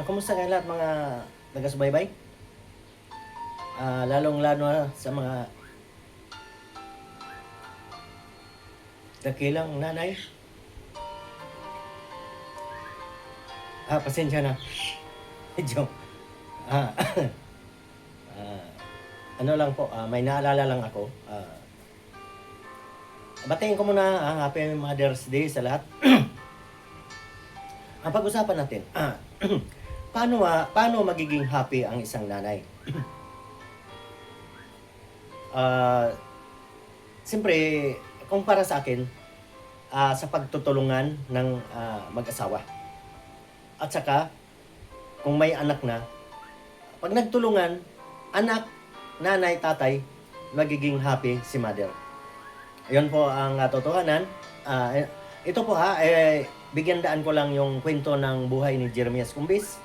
Kumusta kayo lahat mga taga-subaybay? Lalong-lalo sa mga dakilang nanay. Pasensya na. Medyo, ah, ah, ano lang po, may naalala lang ako. Batiin ko muna ang Happy Mother's Day sa lahat. Ang pag-usapan natin, paano magiging happy ang isang nanay? Siyempre, kung para sa akin, sa pagtutulungan ng mag-asawa. At saka, kung may anak na, pag nagtulungan, anak, nanay, tatay, magiging happy si mother. Ayun po ang totohanan. Ito po bigyan daan ko lang yung kwento ng buhay ni Jeremias Cumbis.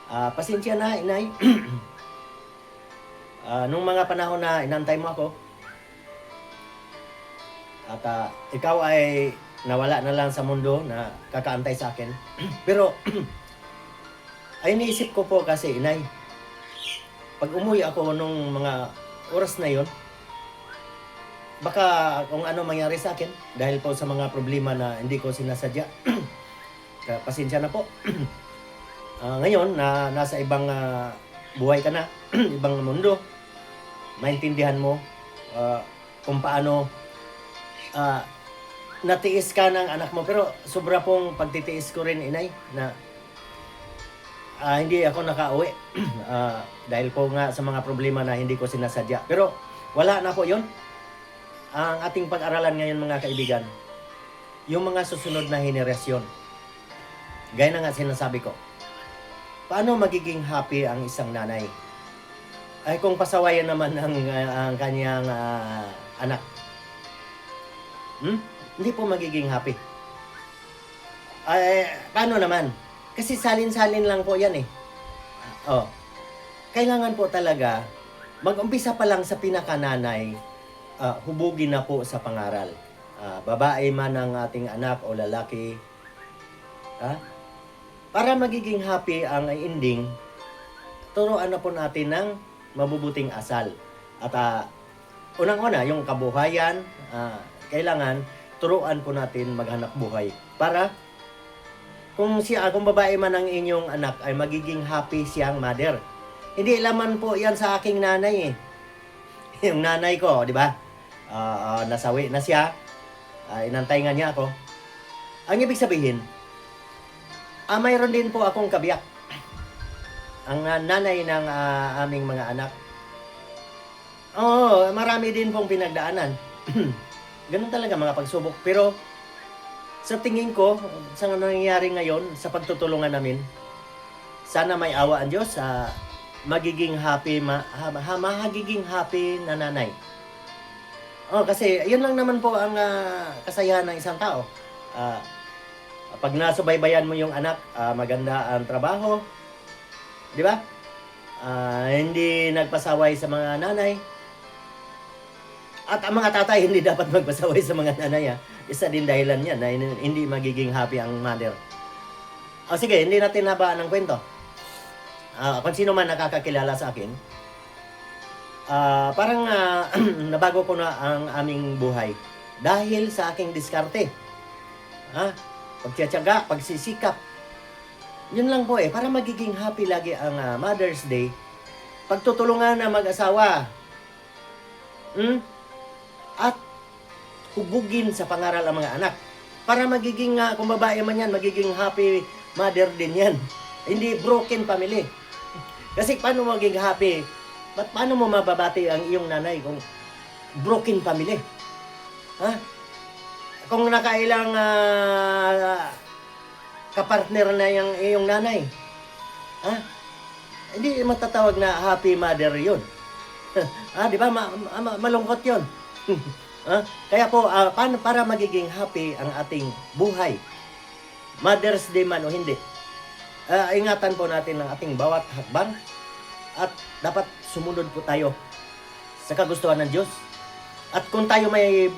Pasensya na, inay. Nung mga panahon na inantay mo ako, at ikaw ay nawala na lang sa mundo na kakaantay sa akin. Pero, ay naisip ko po kasi, inay, pag umuwi ako nung mga oras na yon, baka kung ano mangyari sa akin dahil po sa mga problema na hindi ko sinasadya. Pasensya na po. Ngayon na nasa ibang buhay ka na, ibang mundo, maintindihan mo kung paano natiis ka ng anak mo. Pero sobra pong pagtitiis ko rin, inay, na hindi ako nakauwi dahil po nga sa mga problema na hindi ko sinasadya. Pero wala na po yon. Ang ating pag-aralan ngayon, mga kaibigan, yung mga susunod na henerasyon. Gaya na nga sinasabi ko, paano magiging happy ang isang nanay? Ay kung pasawayan naman ang kanyang anak. Hindi po magiging happy. Paano naman? Kasi salin-salin lang po yan eh. Kailangan po talaga, mag-umpisa pa lang sa pinakananay, hubugin na po sa pangaral. Babae man ang ating anak o lalaki. Para magiging happy ang ending, turuan na po natin ng mabubuting asal. At unang-una, yung kabuhayan, kailangan turuan po natin maghanap buhay. Para kung babae man ang inyong anak ay magiging happy siyang mother. Hindi laman po yan sa aking nanay eh. Yung nanay ko, di ba? Nasawi na siya. Inantay nga niya ako. Ang ibig sabihin, mayroon din po akong kabiyak. Ang nanay ng aming mga anak. Marami din pong pinagdaanan. Ganun talaga mga pagsubok. Pero sa tingin ko, sa nangyayari ngayon, sa pagtutulungan namin, sana may awa ang Diyos, magiging happy, magiging happy na nanay. Kasi yun lang naman po ang kasayahan ng isang tao. Pag nasubaybayan mo yung anak, maganda ang trabaho, di ba? Hindi nagpasaway sa mga nanay. At ang mga tatay hindi dapat magpasaway sa mga nanay. Isa din dahilan yan na hindi magiging happy ang mother. Sige, hindi natin habaan ng kwento. Kung sino man nakakakilala sa akin, parang nabago ko na ang aming buhay dahil sa aking diskarte. Pagtsatsaga, pagsisikap. Yun lang po para magiging happy lagi ang Mother's Day. Pagtutulungan ng mag-asawa. At hubugin sa pangaral ang mga anak. Para magiging, kung babae man yan, magiging happy mother din yan. Hindi broken family. Kasi paano magiging happy? Paano mo mababati ang iyong nanay kung broken family? Kung nakailang kapartner na yung iyong nanay, hindi matatawag na happy mother yun. Di ba? Malungkot yun. Kaya po, para magiging happy ang ating buhay, Mother's Day man o hindi, ingatan po natin ang ating bawat hakbang at dapat sumunod po tayo sa kagustuhan ng Diyos. At kung tayo may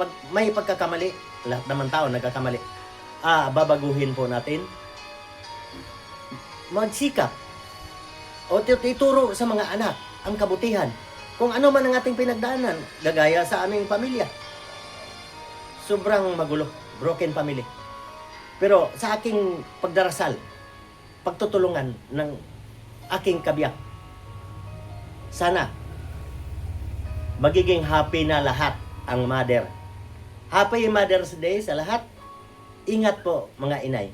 pagkakamali, lahat naman tao nagkakamali, babaguhin po natin magsikap o ituro sa mga anak ang kabutihan. Kung ano man ang ating pinagdaanan, gagaya sa aming pamilya. Sobrang magulo, broken family. Pero sa aking pagdarasal, pagtutulungan ng aking kabiyak, sana magiging happy na lahat ang mother. Happy Mother's Day sa lahat. Ingat po mga inay.